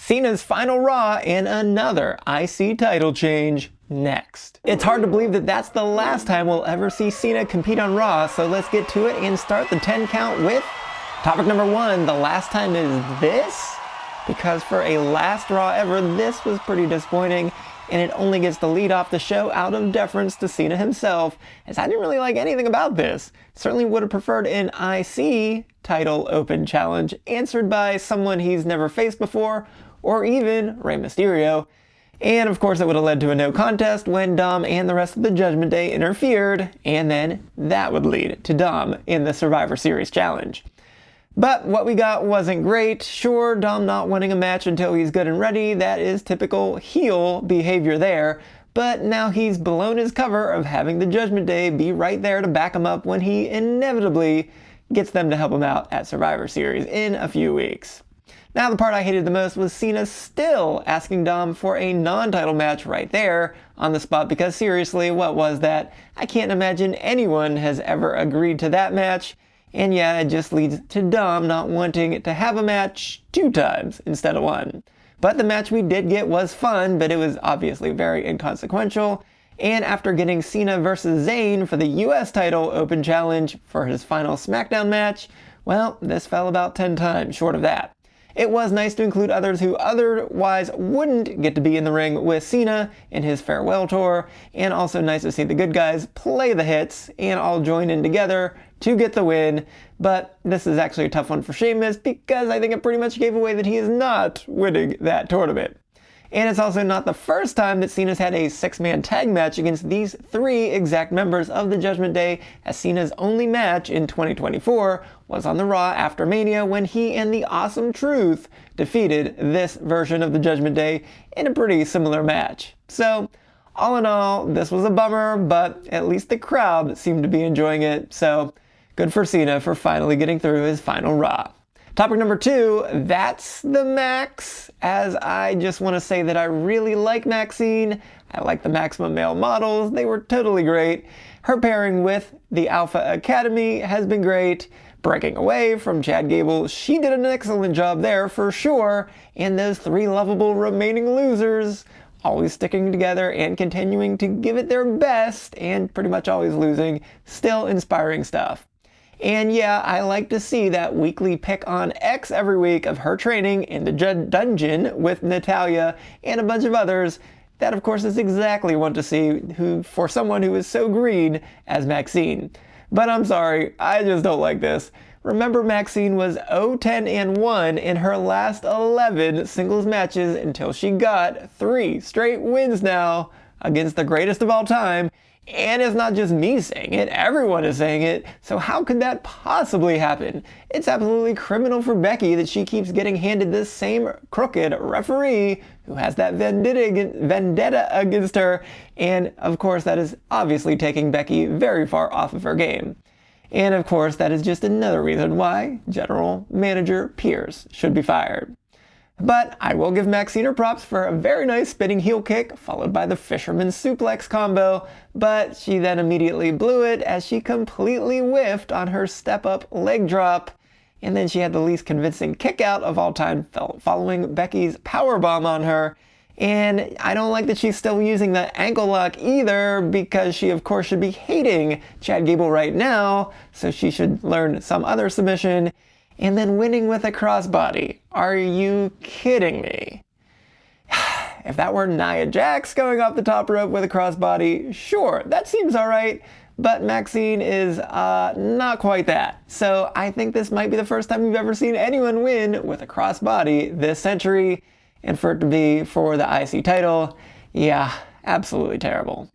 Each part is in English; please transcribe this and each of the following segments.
Cena's final Raw, and another IC title change next. It's hard to believe that that's the last time we'll ever see Cena compete on Raw, so let's get to it and start the 10 count with topic number 1. The last time is this? Because for a last Raw ever, this was pretty disappointing, and it only gets the lead off the show out of deference to Cena himself, as I didn't really like anything about this. Certainly would have preferred an IC title open challenge answered by someone he's never faced before, or even Rey Mysterio. And of course it would have led to a no contest when Dom and the rest of the Judgment Day interfered, and then that would lead to Dom in the Survivor Series challenge. But what we got wasn't great. Sure, Dom not winning a match until he's good and ready, that is typical heel behavior there, but now he's blown his cover of having the Judgment Day be right there to back him up when he inevitably gets them to help him out at Survivor Series in a few weeks. Now the part I hated the most was Cena still asking Dom for a non-title match right there on the spot, because seriously, what was that? I can't imagine anyone has ever agreed to that match. And yeah, it just leads to Dom not wanting to have a match 2 times instead of 1. But the match we did get was fun, but it was obviously very inconsequential. And after getting Cena versus Zayn for the US title open challenge for his final SmackDown match, well, this fell about 10 times short of that. It was nice to include others who otherwise wouldn't get to be in the ring with Cena in his farewell tour, and also nice to see the good guys play the hits and all join in together to get the win. But this is actually a tough one for Sheamus, because I think it pretty much gave away that he is not winning that tournament. And it's also not the first time that Cena's had a 6-man tag match against these 3 exact members of the Judgment Day, as Cena's only match in 2024 was on the Raw after Mania, when he and the Awesome Truth defeated this version of the Judgment Day in a pretty similar match. So, all in all, this was a bummer, but at least the crowd seemed to be enjoying it, so good for Cena for finally getting through his final Raw. Topic number 2, that's the Maxx, as I just want to say that I really like Maxine. I like the Maximum Male models, they were totally great. Her pairing with the Alpha Academy has been great. Breaking away from Chad Gable, she did an excellent job there for sure. And those 3 lovable remaining losers, always sticking together and continuing to give it their best, and pretty much always losing, still inspiring stuff. And yeah, I like to see that weekly pick on X every week of her training in the dungeon with Natalya and a bunch of others. That of course is exactly what to see for someone who is so green as Maxine. But I'm sorry, I just don't like this. Remember, Maxine was 0-10-1 in her last 11 singles matches until she got 3 straight wins now against the greatest of all time. And it's not just me saying it, everyone is saying it, so how could that possibly happen? It's absolutely criminal for Becky that she keeps getting handed this same crooked referee who has that vendetta against her, and of course that is obviously taking Becky very far off of her game. And of course that is just another reason why General Manager Pierce should be fired. But I will give Maxine her props for a very nice spinning heel kick, followed by the fisherman suplex combo, but she then immediately blew it as she completely whiffed on her step-up leg drop, and then she had the least convincing kick out of all time following Becky's powerbomb on her. And I don't like that she's still using the ankle lock either, because she of course should be hating Chad Gable right now, so she should learn some other submission. And then winning with a crossbody. Are you kidding me? If that were Nia Jax going off the top rope with a crossbody, sure, that seems alright. But Maxine is not quite that. So I think this might be the first time we've ever seen anyone win with a crossbody this century. And for it to be for the IC title, yeah, absolutely terrible.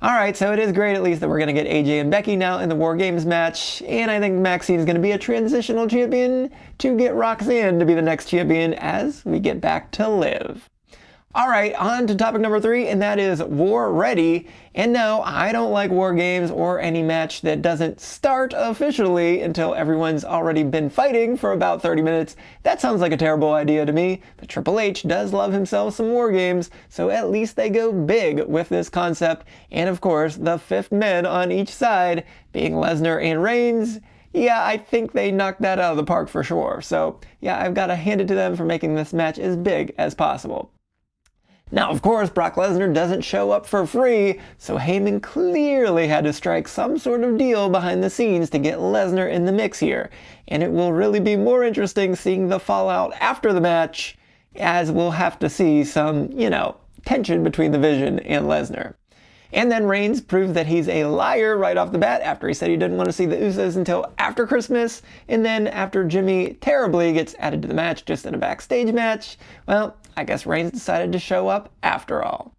Alright, so it is great at least that we're going to get AJ and Becky now in the War Games match, and I think Maxine is going to be a transitional champion to get Roxanne to be the next champion as we get back to Liv. Alright, on to topic number 3, and that is War Ready. And no, I don't like War Games or any match that doesn't start officially until everyone's already been fighting for about 30 minutes. That sounds like a terrible idea to me, but Triple H does love himself some War Games, so at least they go big with this concept. And of course, the 5th men on each side, being Lesnar and Reigns, yeah, I think they knocked that out of the park for sure. So yeah, I've got to hand it to them for making this match as big as possible. Now, of course, Brock Lesnar doesn't show up for free, so Heyman clearly had to strike some sort of deal behind the scenes to get Lesnar in the mix here. And it will really be more interesting seeing the fallout after the match, as we'll have to see some, tension between the Vision and Lesnar. And then Reigns proved that he's a liar right off the bat after he said he didn't want to see the Usos until after Christmas. And then after Jimmy terribly gets added to the match just in a backstage match, well, I guess Reigns decided to show up after all.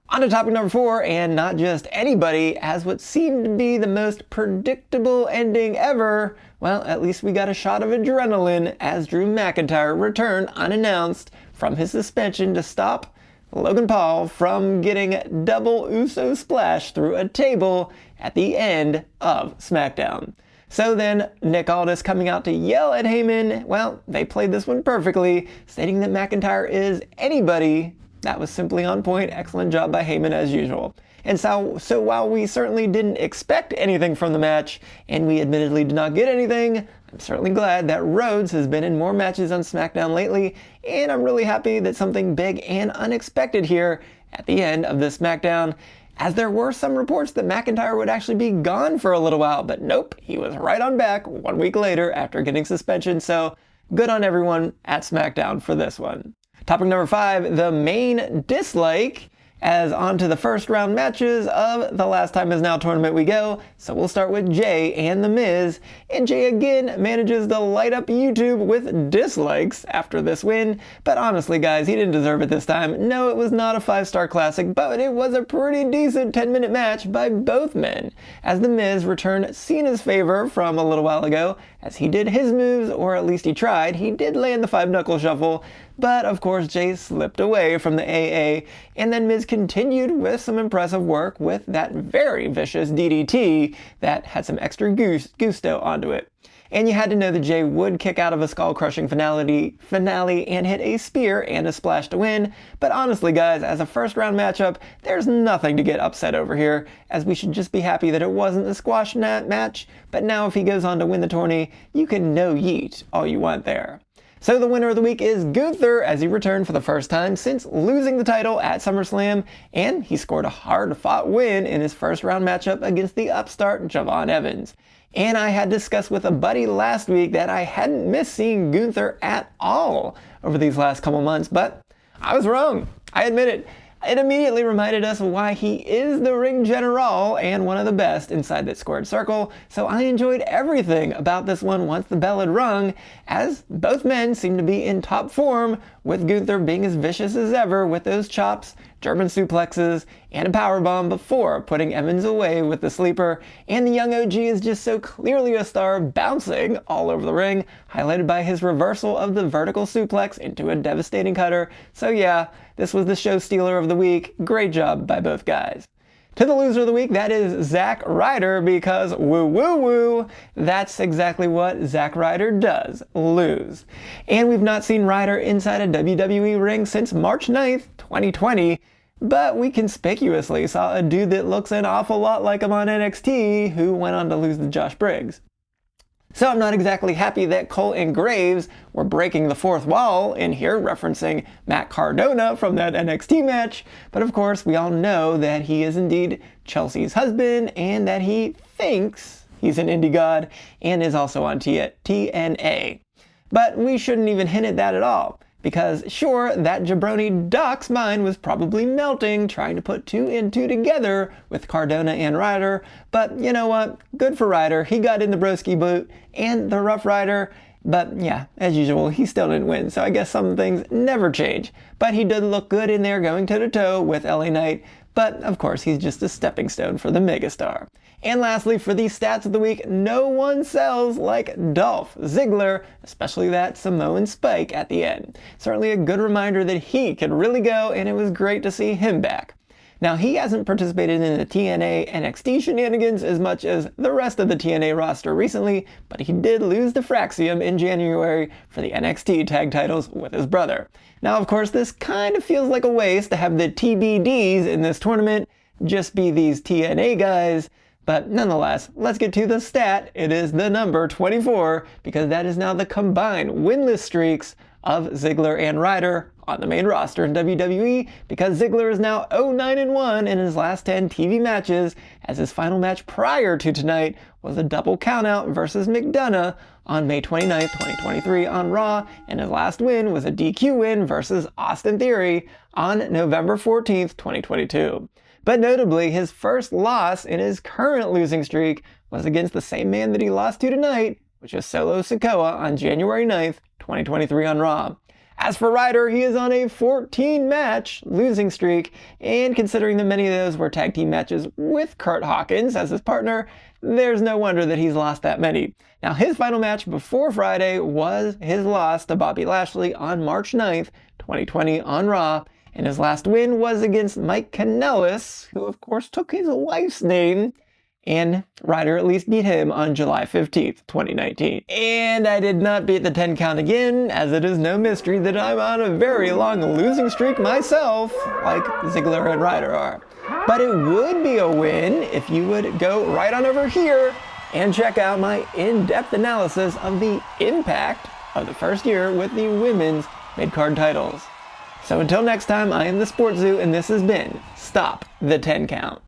On to topic number 4, and not just anybody, as what seemed to be the most predictable ending ever. Well, at least we got a shot of adrenaline as Drew McIntyre returned unannounced from his suspension to stop Logan Paul from getting double Uso splash through a table at the end of SmackDown. So then, Nick Aldis coming out to yell at Heyman, well, they played this one perfectly, stating that McIntyre is anybody. That was simply on point. Excellent job by Heyman as usual. And so while we certainly didn't expect anything from the match, and we admittedly did not get anything, I'm certainly glad that Rhodes has been in more matches on SmackDown lately, and I'm really happy that something big and unexpected here at the end of this SmackDown, as there were some reports that McIntyre would actually be gone for a little while, but nope, he was right on back 1 week later after getting suspension, so good on everyone at SmackDown for this one. Topic number 5, the main dislike. As on to the first round matches of the Last Time Is Now tournament we go. So we'll start with Jay and The Miz. And Jay again manages to light up YouTube with dislikes after this win. But honestly guys, he didn't deserve it this time. No, it was not a 5-star classic, but it was a pretty decent 10-minute match by both men. As The Miz returned Cena's favor from a little while ago, as he did his moves, or at least he tried. He did land the 5-knuckle shuffle, but of course Jay slipped away from the AA, and then Miz continued with some impressive work with that very vicious DDT that had some extra gusto onto it. And you had to know that Jay would kick out of a skull-crushing finale and hit a spear and a splash to win. But honestly guys, as a first round matchup, there's nothing to get upset over here, as we should just be happy that it wasn't a squash match. But now if he goes on to win the tourney, you can no yeet all you want there. So the winner of the week is Gunther, as he returned for the first time since losing the title at SummerSlam, and he scored a hard-fought win in his first round matchup against the upstart Javon Evans. And I had discussed with a buddy last week that I hadn't missed seeing Gunther at all over these last couple months, but I was wrong. I admit it. It immediately reminded us why he is the ring general and one of the best inside that squared circle, so I enjoyed everything about this one once the bell had rung, as both men seem to be in top form, with Gunther being as vicious as ever with those chops, German suplexes, and a powerbomb before putting Evans away with the sleeper, and the young OG is just so clearly a star, bouncing all over the ring, highlighted by his reversal of the vertical suplex into a devastating cutter. So yeah, this was the show stealer of the week. Great job by both guys. To the loser of the week, that is Zack Ryder, because woo woo woo, that's exactly what Zack Ryder does, lose. And we've not seen Ryder inside a WWE ring since March 9th, 2020, but we conspicuously saw a dude that looks an awful lot like him on NXT who went on to lose to Josh Briggs. So I'm not exactly happy that Cole and Graves were breaking the fourth wall in here, referencing Matt Cardona from that NXT match, but of course we all know that he is indeed Chelsea's husband and that he thinks he's an indie god and is also on TNA. But we shouldn't even hint at that at all, because sure, that jabroni Doc's mind was probably melting trying to put 2 and 2 together with Cardona and Ryder, but you know what? Good for Ryder. He got in the broski boot and the Rough Rider, but yeah, as usual, he still didn't win, so I guess some things never change. But he did look good in there going toe-to-toe with LA Knight, but of course he's just a stepping stone for the megastar. And lastly, for the stats of the week, no one sells like Dolph Ziggler, especially that Samoan spike at the end. Certainly a good reminder that he could really go, and it was great to see him back. Now, he hasn't participated in the TNA NXT shenanigans as much as the rest of the TNA roster recently, but he did lose to Fraxium in January for the NXT tag titles with his brother. Now, of course, this kind of feels like a waste to have the TBDs in this tournament just be these TNA guys, But nonetheless, let's get to the stat. It is the number 24, because that is now the combined winless streaks of Ziggler and Ryder on the main roster in WWE, because Ziggler is now 0-9-1 in his last 10 TV matches, as his final match prior to tonight was a double countout versus McDonough on May 29th, 2023 on Raw, and his last win was a DQ win versus Austin Theory on November 14th, 2022. But notably, his first loss in his current losing streak was against the same man that he lost to tonight, which is Solo Sikoa on January 9th, 2023 on Raw. As for Ryder, he is on a 14-match losing streak, and considering that many of those were tag team matches with Kurt Hawkins as his partner, there's no wonder that he's lost that many. Now, his final match before Friday was his loss to Bobby Lashley on March 9th, 2020 on Raw, and his last win was against Mike Kanellis, who of course took his wife's name, and Ryder at least beat him on July 15th, 2019. And I did not beat the 10 count again, as it is no mystery that I'm on a very long losing streak myself, like Ziggler and Ryder are. But it would be a win if you would go right on over here and check out my in-depth analysis of the impact of the first year with the women's mid-card titles. So until next time, I am the SportsZu, and this has been Stop the 10 Count.